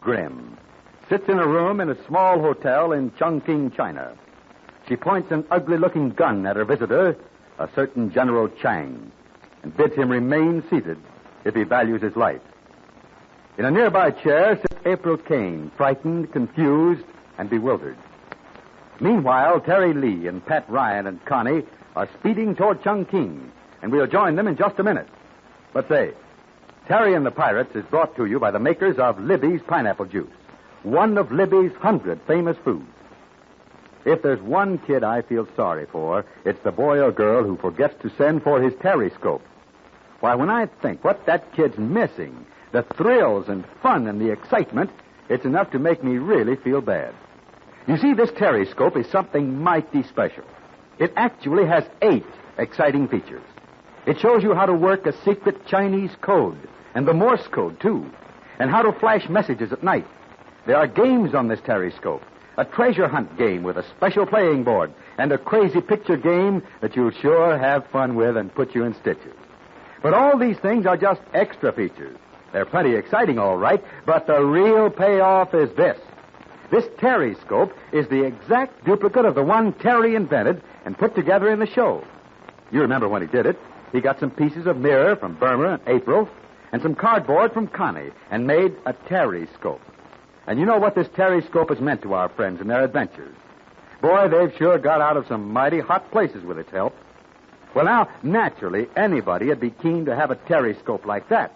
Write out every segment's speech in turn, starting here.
Grim, sits in a room in a small hotel in Chongqing, China. She points an ugly-looking gun at her visitor, a certain General Chang, and bids him remain seated if he values his life. In a nearby chair sits April Kane, frightened, confused, and bewildered. Meanwhile, Terry Lee and Pat Ryan and Connie are speeding toward Chongqing, and we'll join them in just a minute. But say, Terry and the Pirates is brought to you by the makers of Libby's Pineapple Juice, one of Libby's 100 famous foods. If there's one kid I feel sorry for, it's the boy or girl who forgets to send for his periscope. Why, when I think what that kid's missing, the thrills and fun and the excitement, it's enough to make me really feel bad. You see, this periscope is something mighty special. It actually has 8 exciting features. It shows you how to work a secret Chinese code, and the Morse code, too, and how to flash messages at night. There are games on this periscope. A treasure hunt game with a special playing board, and a crazy picture game that you'll sure have fun with and put you in stitches. But all these things are just extra features. They're plenty exciting, all right, but the real payoff is this. This Terryscope is the exact duplicate of the one Terry invented and put together in the show. You remember when he did it. He got some pieces of mirror from Burma and April, and some cardboard from Connie, and made a Terryscope. And you know what this Terryscope has meant to our friends in their adventures. Boy, they've sure got out of some mighty hot places with its help. Well, now, naturally, anybody would be keen to have a Terryscope like that.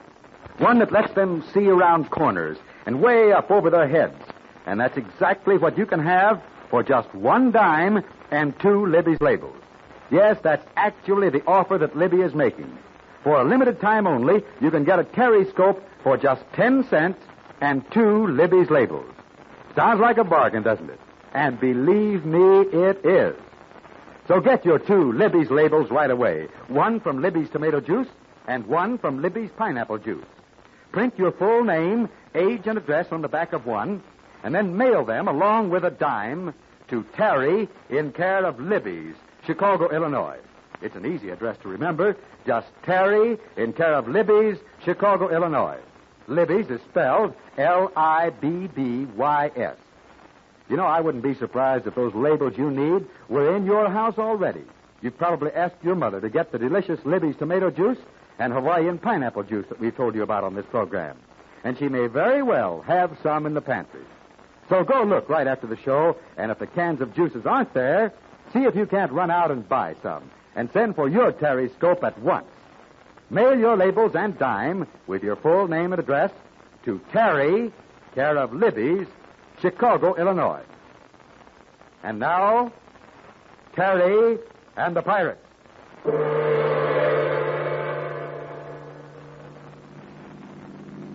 One that lets them see around corners and way up over their heads. And that's exactly what you can have for just 1 dime and 2 Libby's labels. Yes, that's actually the offer that Libby is making. For a limited time only, you can get a Terryscope for just 10 cents and 2 Libby's labels. Sounds like a bargain, doesn't it? And believe me, it is. So get your 2 Libby's labels right away. 1 from Libby's tomato juice and 1 from Libby's pineapple juice. Print your full name, age, and address on the back of one, and then mail them along with a dime to Terry in care of Libby's, Chicago, Illinois. It's an easy address to remember. Just Terry in care of Libby's, Chicago, Illinois. Libby's is spelled Libbys. You know, I wouldn't be surprised if those labels you need were in your house already. You've probably asked your mother to get the delicious Libby's tomato juice and Hawaiian pineapple juice that we've told you about on this program. And she may very well have some in the pantry. So go look right after the show, and if the cans of juices aren't there, see if you can't run out and buy some. And send for your Terryscope at once. Mail your labels and dime with your full name and address to Terry, care of Libby's, Chicago, Illinois. And now, Terry and the Pirates.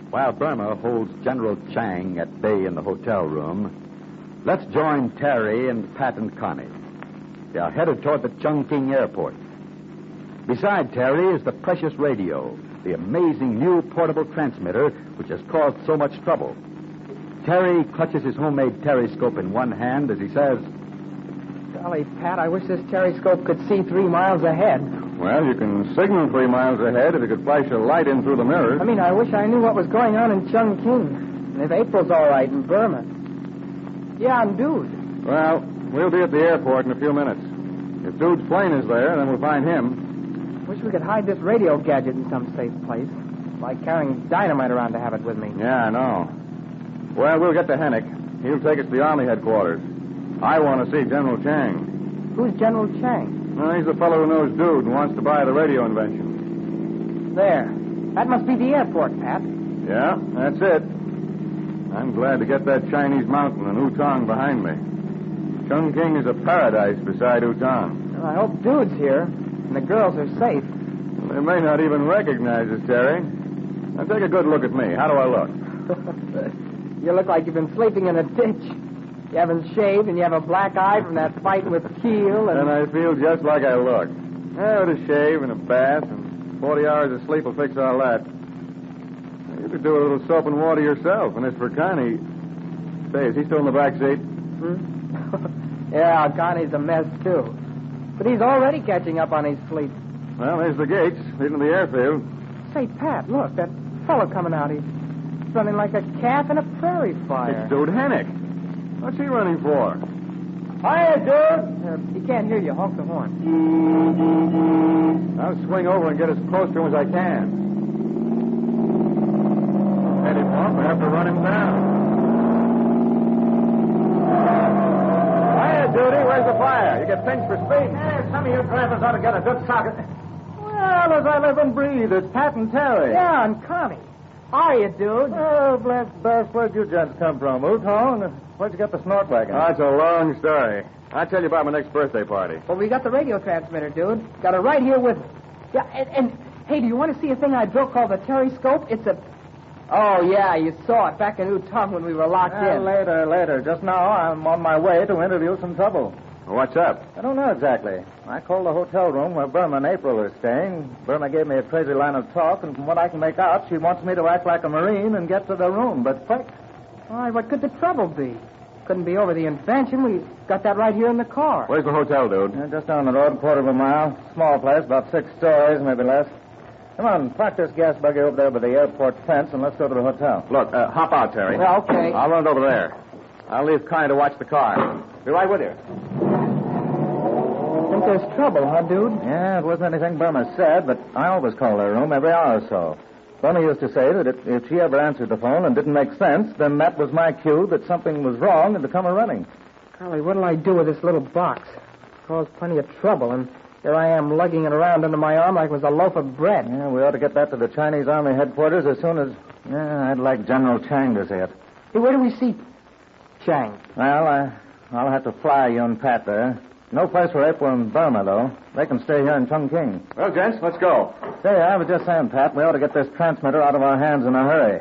While Burma holds General Chang at bay in the hotel room, let's join Terry and Pat and Connie. They are headed toward the Chongqing airport. Beside Terry is the precious radio, the amazing new portable transmitter which has caused so much trouble. Terry clutches his homemade Terryscope in one hand as he says, Golly, Pat, I wish this Terryscope could see 3 miles ahead. Well, you can signal 3 miles ahead if you could flash a light in through the mirrors. I mean, I wish I knew what was going on in Chongqing. And if April's all right in Burma. Yeah, I'm Dude. Well, we'll be at the airport in a few minutes. If Dude's plane is there, then we'll find him. Wish we could hide this radio gadget in some safe place. Like carrying dynamite around to have it with me. Yeah, I know. Well, we'll get to Hennick. He'll take us to the Army headquarters. I want to see General Chang. Who's General Chang? Well, he's the fellow who knows Dude and wants to buy the radio invention. There. That must be the airport, Pat. Yeah, that's it. I'm glad to get that Chinese mountain and Utong behind me. Chongqing is a paradise beside Utong. Well, I hope Dude's here and the girls are safe. Well, they may not even recognize us, Terry. Now, take a good look at me. How do I look? You look like you've been sleeping in a ditch. You haven't shaved, and you have a black eye from that fight with Keel, and I feel just like I look. With a shave and a bath, and 40 hours of sleep will fix all that. You could do a little soap and water yourself, and as for Connie... Say, is he still in the back seat? Yeah, Connie's a mess, too. But he's already catching up on his sleep. Well, there's the gates leading to the airfield. Say, Pat, look, that fellow coming out. running like a calf in a prairie fire. It's Dude Hennick. What's he running for? Hiya, dude. He can't hear you. Honk the horn. I'll swing over and get as close to him as I can. Head him off. I have to run him down. Hiya, Duty. Where's the fire? You get pinched for speed. Some of you drivers ought to get a good socket. Well, as I live and breathe, it's Pat and Terry. Yeah, and Connie. Hiya, dude. Oh, bless Bess. Where'd you gents come from? Utong? Where'd you get the snort wagon? Oh, it's a long story. I'll tell you about my next birthday party. Well, we got the radio transmitter, dude. Got it right here with me. Yeah, and hey, do you want to see a thing I built called the Terryscope? It's a... Oh, yeah, you saw it back in Utong when we were locked in. Later. Just now, I'm on my way to interview some trouble. What's up? I don't know exactly. I called the hotel room where Burma and April are staying. Burma gave me a crazy line of talk, and from what I can make out, she wants me to act like a Marine and get to the room, but quick. All right, what could the trouble be? Couldn't be over the invention. We got that right here in the car. Where's the hotel, dude? Just down the road, a quarter of a mile. Small place, about 6 stories, maybe less. Come on, park this gas buggy over there by the airport fence, and let's go to the hotel. Look, hop out, Terry. Yeah, okay. I'll run it over there. I'll leave Connie to watch the car. Be right with you. Think there's trouble, huh, dude? Yeah, it wasn't anything Burma said, but I always call their room every hour or so. Burma used to say that if she ever answered the phone and didn't make sense, then that was my cue that something was wrong and to come a-running. Golly, what'll I do with this little box? Caused plenty of trouble, and here I am lugging it around under my arm like it was a loaf of bread. Yeah, we ought to get that to the Chinese Army headquarters as soon as... Yeah, I'd like General Chang to see it. Hey, where do we see Chang? Well, I'll have to fly you and Pat there. No place for April and Burma, though. They can stay here in Chongqing. Well, gents, let's go. Say, I was just saying, Pat, we ought to get this transmitter out of our hands in a hurry.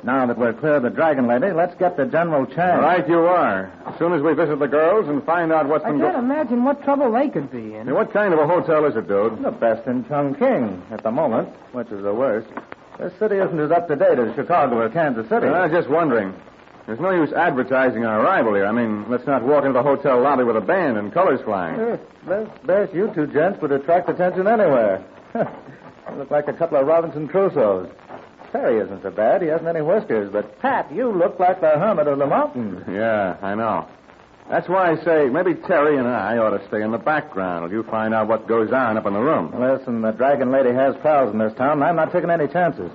Now that we're clear of the Dragon Lady, let's get to General Chang. Right you are. As soon as we visit the girls and find out what's been... I can't imagine what trouble they could be in. Hey, what kind of a hotel is it, dude? The best in Chongqing at the moment, which is the worst. This city isn't as up-to-date as Chicago or Kansas City. I was just wondering. There's no use advertising our arrival here. I mean, let's not walk into the hotel lobby with a band and colors flying. Best you two gents would attract attention anywhere. You look like a couple of Robinson Crusoes. Terry isn't so bad. He hasn't any whiskers. But, Pat, you look like the hermit of the mountains. Yeah, I know. That's why I say maybe Terry and I ought to stay in the background while you find out what goes on up in the room. Listen, the Dragon Lady has pals in this town, and I'm not taking any chances.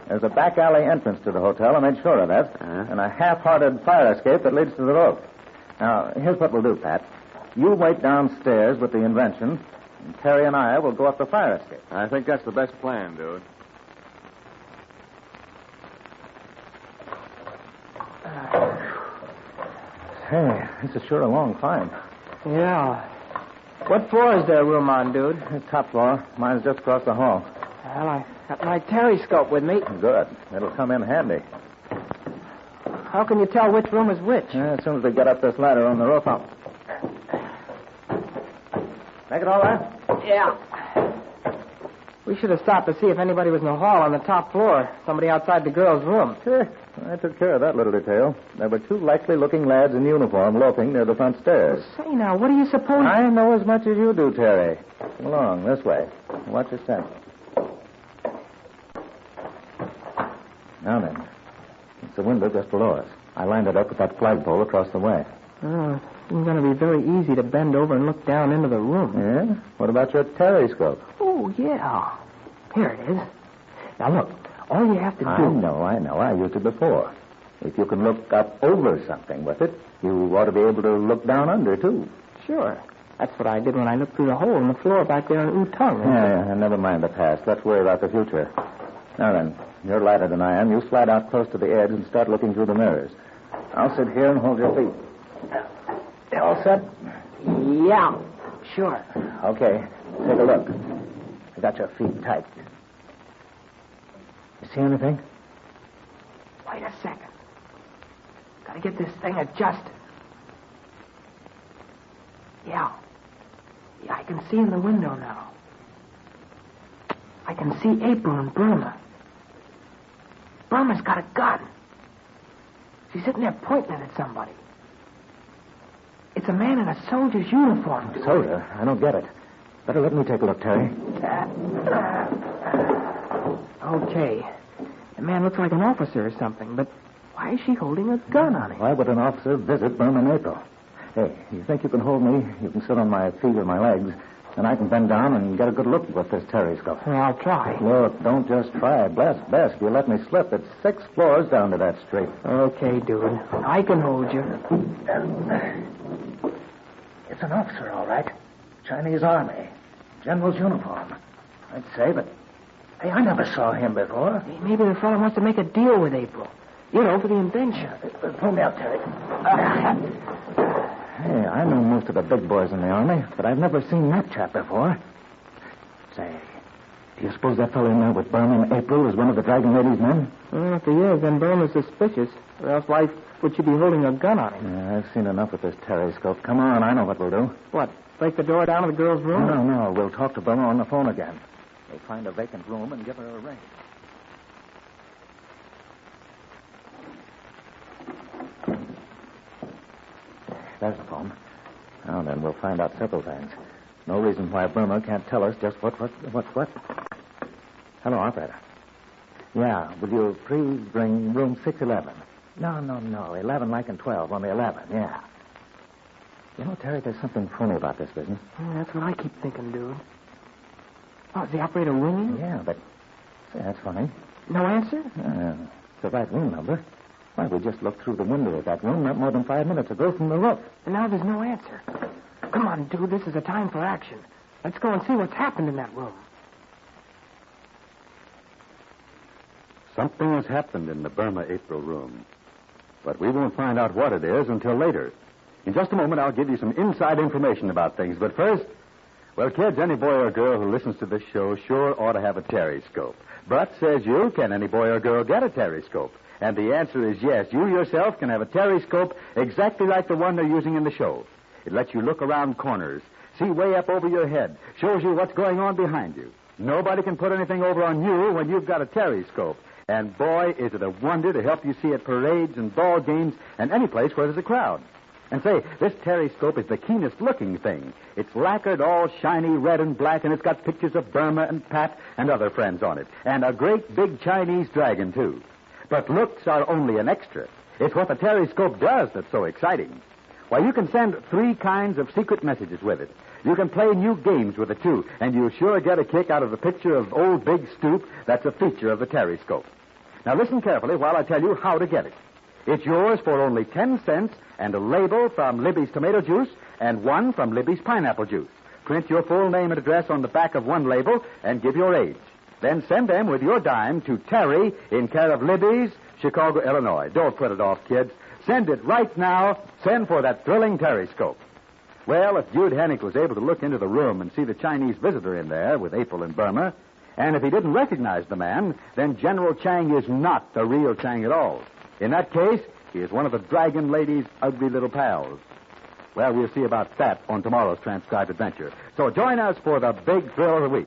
There's a back alley entrance to the hotel. I made sure of that. And a half-hearted fire escape that leads to the roof. Now, here's what we'll do, Pat. You wait downstairs with the invention, and Terry and I will go up the fire escape. I think that's the best plan, dude. Hey, this is sure a long climb. Yeah. What floor is their room on, dude? The top floor. Mine's just across the hall. Well, I got my Terryscope with me. Good. It'll come in handy. How can you tell which room is which? As soon as we get up this ladder on the roof, I'll... Make it all right? Yeah. We should have stopped to see if anybody was in the hall on the top floor. Somebody outside the girls' room. I took care of that little detail. There were 2 likely-looking lads in uniform loafing near the front stairs. Say, now, what do you suppose... I know as much as you do, Terry. Come along, this way. Watch your step. Now then, it's the window just below us. I lined it up with that flagpole across the way. Oh, it's going to be very easy to bend over and look down into the room. Yeah? What about your Terryscope? Oh, yeah. Here it is. Now, look, all you have to do... I know. I used it before. If you can look up over something with it, you ought to be able to look down under, too. Sure. That's what I did when I looked through the hole in the floor back there in Utong. Yeah, never mind the past. Let's worry about the future. Now then, you're lighter than I am. You slide out close to the edge and start looking through the mirrors. I'll sit here and hold your feet. You all set? Yeah, sure. Okay, take a look. I got your feet tight. You see anything? Wait a second. Gotta get this thing adjusted. Yeah, I can see in the window now. I can see April and Burma. Burma's got a gun. She's sitting there pointing it at somebody. It's a man in a soldier's uniform. Soldier? I don't get it. Better let me take a look, Terry. Okay. The man looks like an officer or something, but why is she holding a gun on him? Why would an officer visit Burma in April? Hey, you think you can hold me? You can sit on my feet or my legs, and I can bend down and get a good look with this periscope. Well, I'll try. Look, don't just try. Best, if you let me slip. It's 6 floors down to that street. Okay, dude. I can hold you. It's an officer, all right. Chinese Army. General's uniform. I'd say, but... Hey, I never saw him before. Maybe the fellow wants to make a deal with April. You know, for the invention. Pull me out, Terry. Hey, I know most of the big boys in the Army, but I've never seen that chap before. Say, do you suppose that fellow in there with Burma in April is one of the Dragon Lady's men? Well, if he is, then Burma's suspicious. Or else why would she be holding a gun on him? Yeah, I've seen enough with this periscope. Come on, I know what we'll do. What, break the door down to the girl's room? No. We'll talk to Burma on the phone again. We'll find a vacant room and give her a ring. There's the phone. Now then, we'll find out several things. No reason why Burma can't tell us just what. Hello, operator. Yeah, will you please bring room 611? No. 11 like in 12, only 11, yeah. You know, Terry, there's something phony about this business. Yeah, that's what I keep thinking, dude. Oh, is the operator ringing? Yeah, but say, that's funny. No answer? It's the right room number. Why, we just looked through the window of that room not more than 5 minutes ago from the roof. And now there's no answer. Come on, dude, this is a time for action. Let's go and see what's happened in that room. Something has happened in the Burma April room. But we won't find out what it is until later. In just a moment, I'll give you some inside information about things. But first, well, kids, any boy or girl who listens to this show sure ought to have a periscope. But, says you, can any boy or girl get a periscope? And the answer is yes. You yourself can have a periscope exactly like the one they're using in the show. It lets you look around corners, see way up over your head, shows you what's going on behind you. Nobody can put anything over on you when you've got a periscope. And boy, is it a wonder to help you see at parades and ball games and any place where there's a crowd. And say, this periscope is the keenest looking thing. It's lacquered all shiny red and black, and it's got pictures of Burma and Pat and other friends on it. And a great big Chinese dragon, too. But looks are only an extra. It's what the periscope does that's so exciting. Why, you can send 3 kinds of secret messages with it. You can play new games with it, too, and you'll sure get a kick out of the picture of old Big Stoop that's a feature of the periscope. Now, listen carefully while I tell you how to get it. It's yours for only 10 cents and a label from Libby's tomato juice and one from Libby's pineapple juice. Print your full name and address on the back of one label and give your age. Then send them with your dime to Terry in care of Libby's, Chicago, Illinois. Don't put it off, kids. Send it right now. Send for that thrilling periscope. Well, if Dude Hennick was able to look into the room and see the Chinese visitor in there with April and Burma, and if he didn't recognize the man, then General Chang is not the real Chang at all. In that case, he is one of the Dragon Lady's ugly little pals. Well, we'll see about that on tomorrow's transcribed adventure. So join us for the big thrill of the week.